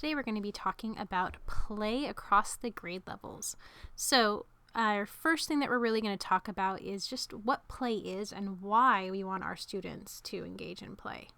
Today we're going to be talking about play across the grade levels. So our first thing that we're really going to talk about is just what play is and why we want our students to engage in play.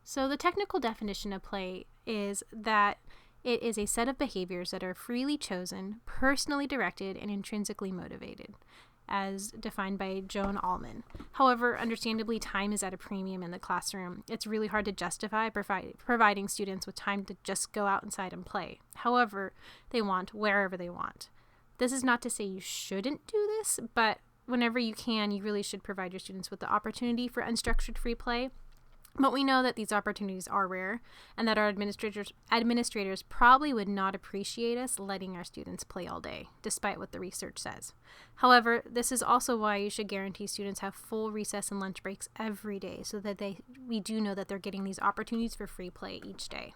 So the technical definition of play is that it is a set of behaviors that are freely chosen, personally directed, and intrinsically motivated, as defined by Joan Allman. However, understandably, time is at a premium in the classroom. It's really hard to justify providing students with time to just go out inside and play. However, they want, wherever they want. This is not to say you shouldn't do this, but whenever you can, you really should provide your students with the opportunity for unstructured free play. But we know that these opportunities are rare and that our administrators probably would not appreciate us letting our students play all day, despite what the research says. However, this is also why you should guarantee students have full recess and lunch breaks every day so that we do know that they're getting these opportunities for free play each day.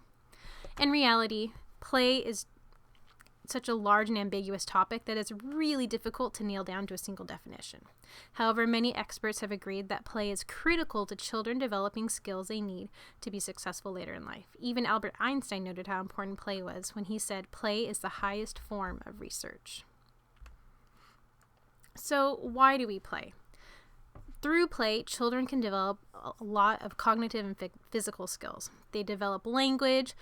In reality, play is such a large and ambiguous topic that it's really difficult to nail down to a single definition. However, many experts have agreed that play is critical to children developing skills they need to be successful later in life. Even Albert Einstein noted how important play was when he said, "Play is the highest form of research." So, why do we play? Through play, children can develop a lot of cognitive and physical skills. They develop language.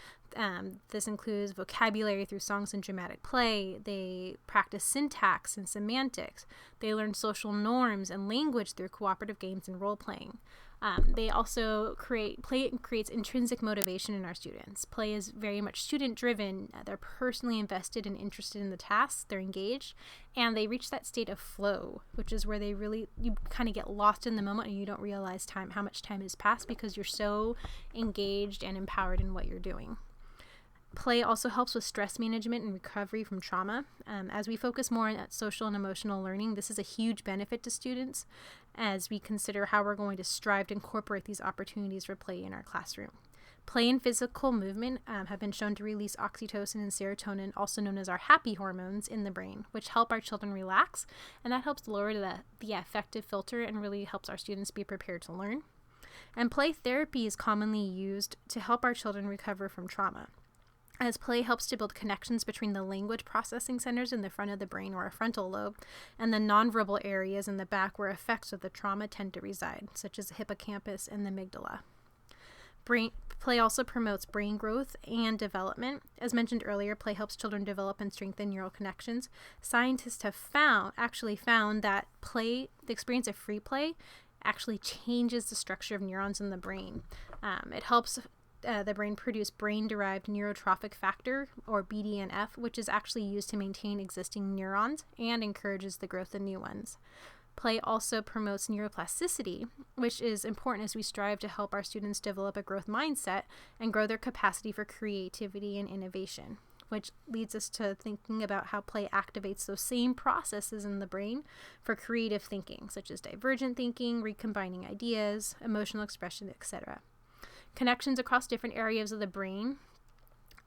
This includes vocabulary through songs and dramatic play. They practice syntax and semantics. They learn social norms and language through cooperative games and role-playing. They also play creates intrinsic motivation in our students. Play is very much student-driven. They're personally invested and interested in the tasks. They're engaged, and they reach that state of flow, which is where you kind of get lost in the moment and you don't realize how much time has passed because you're so engaged and empowered in what you're doing. Play also helps with stress management and recovery from trauma. As we focus more on social and emotional learning, this is a huge benefit to students as we consider how we're going to strive to incorporate these opportunities for play in our classroom. Play and physical movement have been shown to release oxytocin and serotonin, also known as our happy hormones, in the brain, which help our children relax, and that helps lower the affective filter and really helps our students be prepared to learn. And play therapy is commonly used to help our children recover from trauma, as play helps to build connections between the language processing centers in the front of the brain, or a frontal lobe, and the nonverbal areas in the back where effects of the trauma tend to reside, such as the hippocampus and the amygdala. Play also promotes brain growth and development. As mentioned earlier, play helps children develop and strengthen neural connections. Scientists have actually found that the experience of free play actually changes the structure of neurons in the brain. It helps the brain produce brain-derived neurotrophic factor, or BDNF, which is actually used to maintain existing neurons and encourages the growth of new ones. Play also promotes neuroplasticity, which is important as we strive to help our students develop a growth mindset and grow their capacity for creativity and innovation, which leads us to thinking about how play activates those same processes in the brain for creative thinking, such as divergent thinking, recombining ideas, emotional expression, etc. Connections across different areas of the brain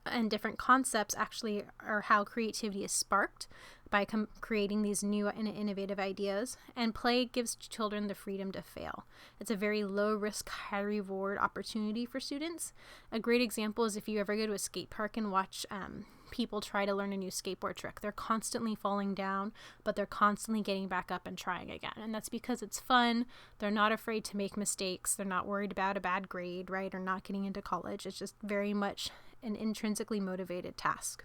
and different concepts actually are how creativity is sparked by creating these new and innovative ideas. And play gives children the freedom to fail. It's a very low risk, high reward opportunity for students. A great example is if you ever go to a skate park and watch people try to learn a new skateboard trick. They're constantly falling down, but they're constantly getting back up and trying again. And that's because it's fun. They're not afraid to make mistakes. They're not worried about a bad grade, right? Or not getting into college. It's just very much an intrinsically motivated task.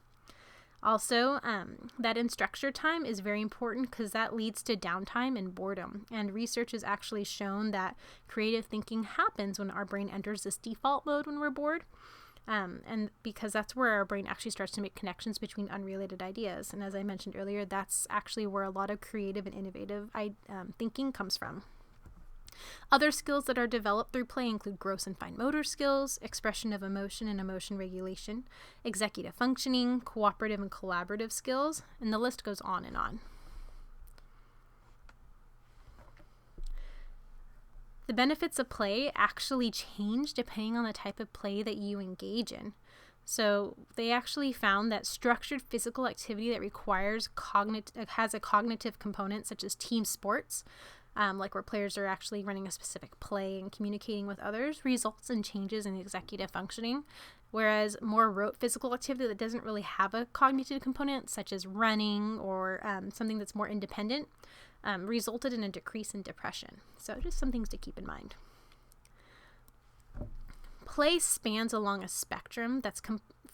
Also, that in structure time is very important because that leads to downtime and boredom. And research has actually shown that creative thinking happens when our brain enters this default mode when we're bored. And because that's where our brain actually starts to make connections between unrelated ideas. And as I mentioned earlier, that's actually where a lot of creative and innovative thinking comes from. Other skills that are developed through play include gross and fine motor skills, expression of emotion and emotion regulation, executive functioning, cooperative and collaborative skills, and the list goes on and on. The benefits of play actually change depending on the type of play that you engage in. So they actually found that structured physical activity that has a cognitive component, such as team sports, like where players are actually running a specific play and communicating with others, results in changes in executive functioning, whereas more rote physical activity that doesn't really have a cognitive component, such as running or something that's more independent, resulted in a decrease in depression. So just some things to keep in mind. Play spans along a spectrum that's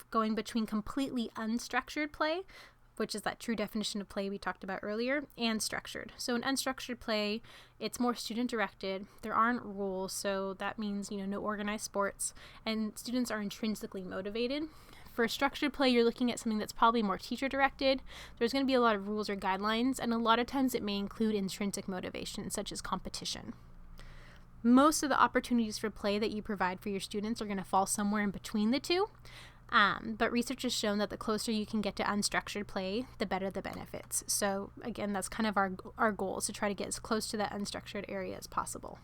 going between completely unstructured play, which is that true definition of play we talked about earlier, and structured. So in unstructured play, it's more student-directed. There aren't rules, so that means, no organized sports, and students are intrinsically motivated. For structured play, you're looking at something that's probably more teacher-directed. There's going to be a lot of rules or guidelines, and a lot of times it may include intrinsic motivation, such as competition. Most of the opportunities for play that you provide for your students are going to fall somewhere in between the two. But research has shown that the closer you can get to unstructured play, the better the benefits. So again, that's kind of our goal, is to try to get as close to that unstructured area as possible.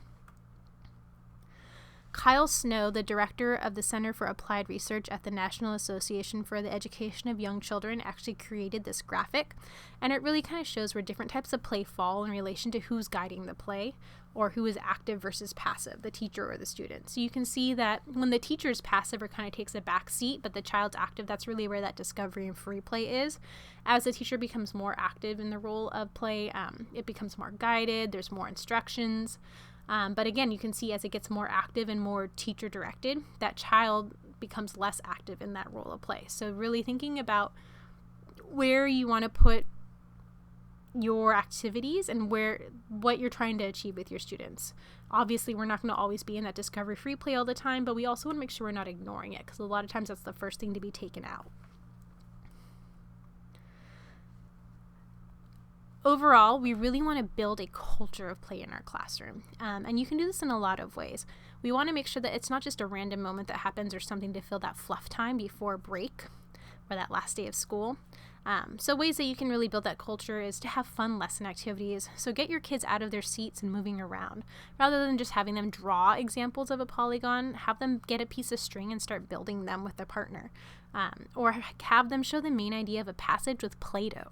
Kyle Snow, the director of the Center for Applied Research at the National Association for the Education of Young Children, actually created this graphic, and it really kind of shows where different types of play fall in relation to who's guiding the play, or who is active versus passive, the teacher or the student. So you can see that when the teacher is passive or kind of takes a back seat, but the child's active, that's really where that discovery and free play is. As the teacher becomes more active in the role of play, it becomes more guided, there's more instructions. But again, you can see as it gets more active and more teacher-directed, that child becomes less active in that role of play. So really thinking about where you want to put your activities and what you're trying to achieve with your students. Obviously, we're not going to always be in that discovery free play all the time, but we also want to make sure we're not ignoring it, because a lot of times that's the first thing to be taken out. Overall, we really want to build a culture of play in our classroom, and you can do this in a lot of ways. We want to make sure that it's not just a random moment that happens or something to fill that fluff time before break or that last day of school. So ways that you can really build that culture is to have fun lesson activities. So get your kids out of their seats and moving around. Rather than just having them draw examples of a polygon, have them get a piece of string and start building them with a partner. Or have them show the main idea of a passage with Play-Doh.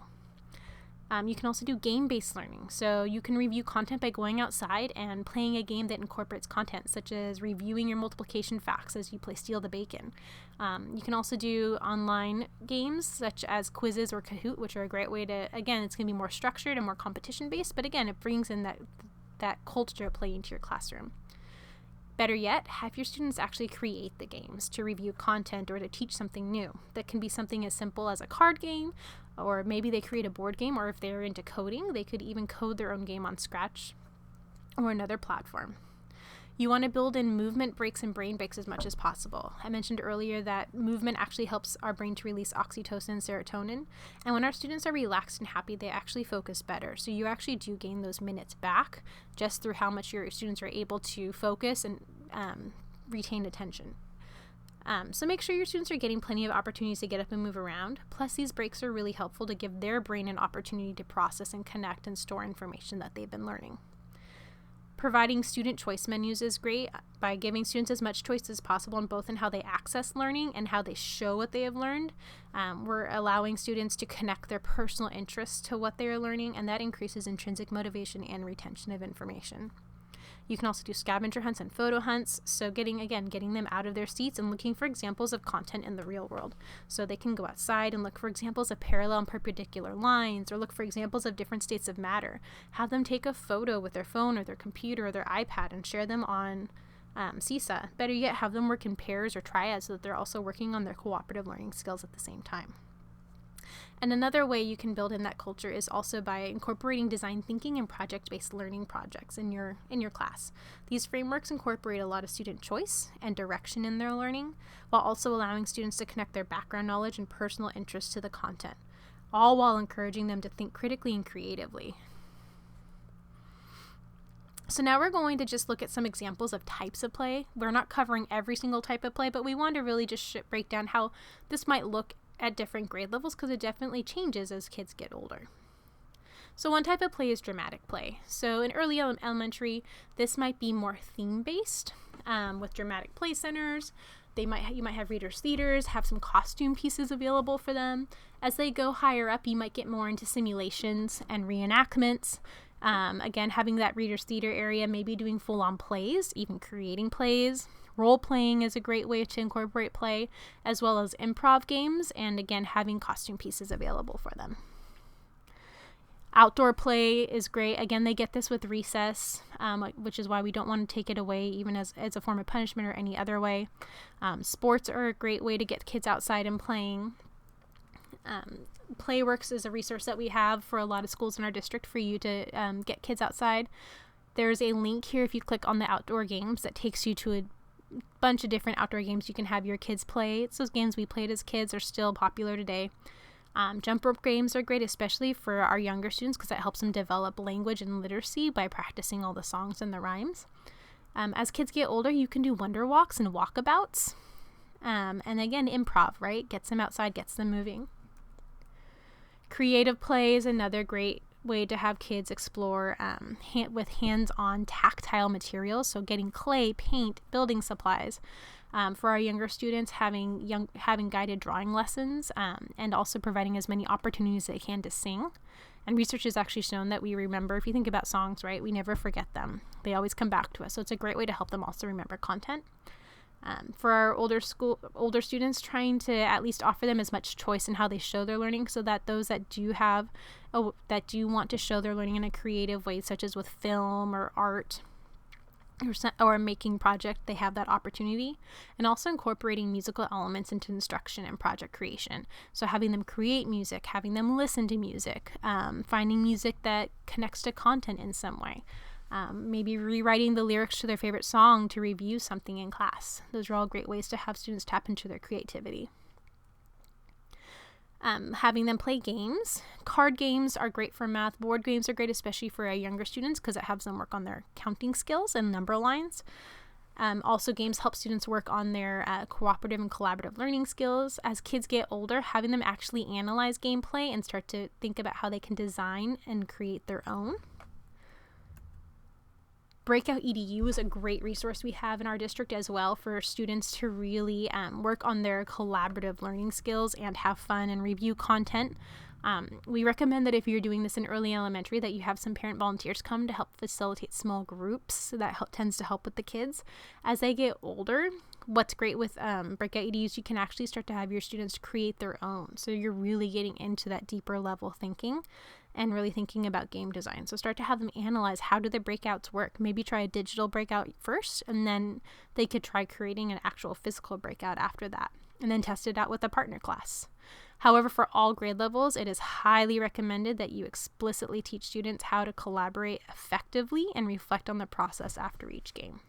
You can also do game-based learning. So you can review content by going outside and playing a game that incorporates content, such as reviewing your multiplication facts as you play Steal the Bacon. You can also do online games, such as quizzes or Kahoot, which are a great way to, again, it's going to be more structured and more competition-based, but again, it brings in that culture of play into your classroom. Better yet, have your students actually create the games to review content or to teach something new. That can be something as simple as a card game, or maybe they create a board game, or if they're into coding, they could even code their own game on Scratch or another platform. You want to build in movement breaks and brain breaks as much as possible. I mentioned earlier that movement actually helps our brain to release oxytocin and serotonin, and when our students are relaxed and happy, they actually focus better. So you actually do gain those minutes back just through how much your students are able to focus and retain attention. So make sure your students are getting plenty of opportunities to get up and move around. Plus, these breaks are really helpful to give their brain an opportunity to process and connect and store information that they've been learning. Providing student choice menus is great by giving students as much choice as possible in both in how they access learning and how they show what they have learned. We're allowing students to connect their personal interests to what they are learning, and that increases intrinsic motivation and retention of information. You can also do scavenger hunts and photo hunts, so getting them out of their seats and looking for examples of content in the real world. So they can go outside and look for examples of parallel and perpendicular lines, or look for examples of different states of matter. Have them take a photo with their phone or their computer or their iPad and share them on Seesaw. Better yet, have them work in pairs or triads so that they're also working on their cooperative learning skills at the same time. And another way you can build in that culture is also by incorporating design thinking and project-based learning projects in your class. These frameworks incorporate a lot of student choice and direction in their learning, while also allowing students to connect their background knowledge and personal interests to the content, all while encouraging them to think critically and creatively. So now we're going to just look at some examples of types of play. We're not covering every single type of play, but we want to really just break down how this might look at different grade levels, because it definitely changes as kids get older. So one type of play is dramatic play. So in early elementary, this might be more theme-based with dramatic play centers. You might have readers' theaters, have some costume pieces available for them. As they go higher up, you might get more into simulations and reenactments. Again, having that reader's theater area, maybe doing full-on plays, even creating plays. Role-playing is a great way to incorporate play, as well as improv games, and again, having costume pieces available for them. Outdoor play is great. Again, they get this with recess, which is why we don't want to take it away, even as a form of punishment or any other way. Sports are a great way to get kids outside and playing. Playworks is a resource that we have for a lot of schools in our district for you to get kids outside. There's a link here if you click on the outdoor games that takes you to a bunch of different outdoor games you can have your kids play. It's those games we played as kids are still popular today. Jump rope games are great, especially for our younger students, because that helps them develop language and literacy by practicing all the songs and the rhymes. As kids get older, you can do wonder walks and walkabouts. And again, improv, right? Gets them outside, gets them moving. Creative play is another great way to have kids explore with hands-on tactile materials. So getting clay, paint, building supplies. For our younger students, having guided drawing lessons, and also providing as many opportunities as they can to sing. And research has actually shown that we remember, if you think about songs, right, we never forget them. They always come back to us. So it's a great way to help them also remember content. For our older students, trying to at least offer them as much choice in how they show their learning, so that those that do want to show their learning in a creative way, such as with film or art, or a making project, they have that opportunity. And also incorporating musical elements into instruction and project creation. So having them create music, having them listen to music, finding music that connects to content in some way. Maybe rewriting the lyrics to their favorite song to review something in class. Those are all great ways to have students tap into their creativity. Having them play games. Card games are great for math. Board games are great, especially for our younger students, because it helps them work on their counting skills and number lines. Also, games help students work on their cooperative and collaborative learning skills. As kids get older, having them actually analyze gameplay and start to think about how they can design and create their own. Breakout EDU is a great resource we have in our district as well for students to really work on their collaborative learning skills and have fun and review content. We recommend that if you're doing this in early elementary, that you have some parent volunteers come to help facilitate small groups. So that tends to help with the kids. As they get older, what's great with Breakout EDUs, you can actually start to have your students create their own. So you're really getting into that deeper level thinking and really thinking about game design. So start to have them analyze, how do the breakouts work? Maybe try a digital breakout first, and then they could try creating an actual physical breakout after that, and then test it out with a partner class. However, for all grade levels, it is highly recommended that you explicitly teach students how to collaborate effectively and reflect on the process after each game.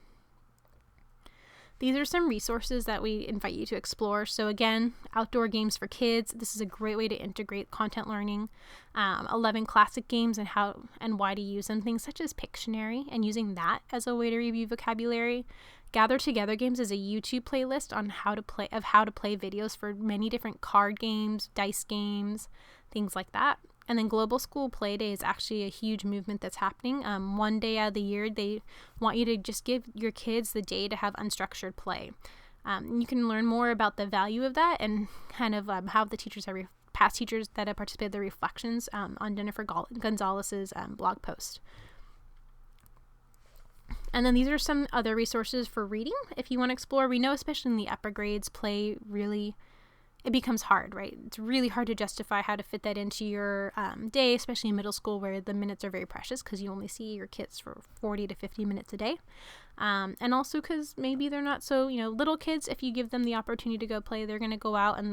These are some resources that we invite you to explore. So again, outdoor games for kids. This is a great way to integrate content learning. 11 classic games and how and why to use them. Things such as Pictionary and using that as a way to review vocabulary. Gather Together Games is a YouTube playlist on how to play videos for many different card games, dice games, things like that. And then Global School Play Day is actually a huge movement that's happening. One day out of the year, they want you to just give your kids the day to have unstructured play. You can learn more about the value of that and kind of how the teachers have past teachers that have participated, their reflections on Jennifer Gonzalez's blog post. And then these are some other resources for reading if you want to explore. We know, especially in the upper grades, play really... it becomes hard, right? It's really hard to justify how to fit that into your day, especially in middle school where the minutes are very precious because you only see your kids for 40 to 50 minutes a day. And also because maybe they're not so, little kids, if you give them the opportunity to go play, they're going to go out and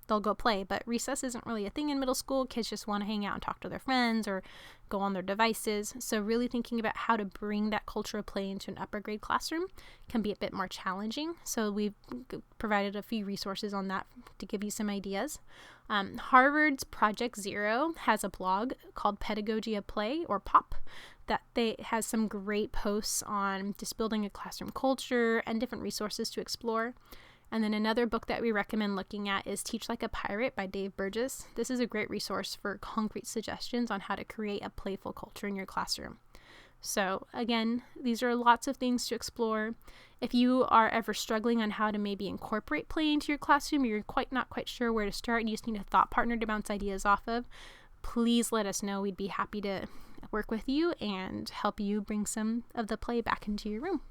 they'll go play. But recess isn't really a thing in middle school. Kids just want to hang out and talk to their friends or go on their devices. So really thinking about how to bring that culture of play into an upper grade classroom can be a bit more challenging. So we've provided a few resources on that to give you some ideas. Harvard's Project Zero has a blog called Pedagogy of Play, or POP, that has some great posts on just building a classroom culture and different resources to explore. And then another book that we recommend looking at is Teach Like a Pirate by Dave Burgess. This is a great resource for concrete suggestions on how to create a playful culture in your classroom. So again, these are lots of things to explore. If you are ever struggling on how to maybe incorporate play into your classroom, you're not quite sure where to start, and you just need a thought partner to bounce ideas off of, please let us know. We'd be happy to work with you and help you bring some of the play back into your room.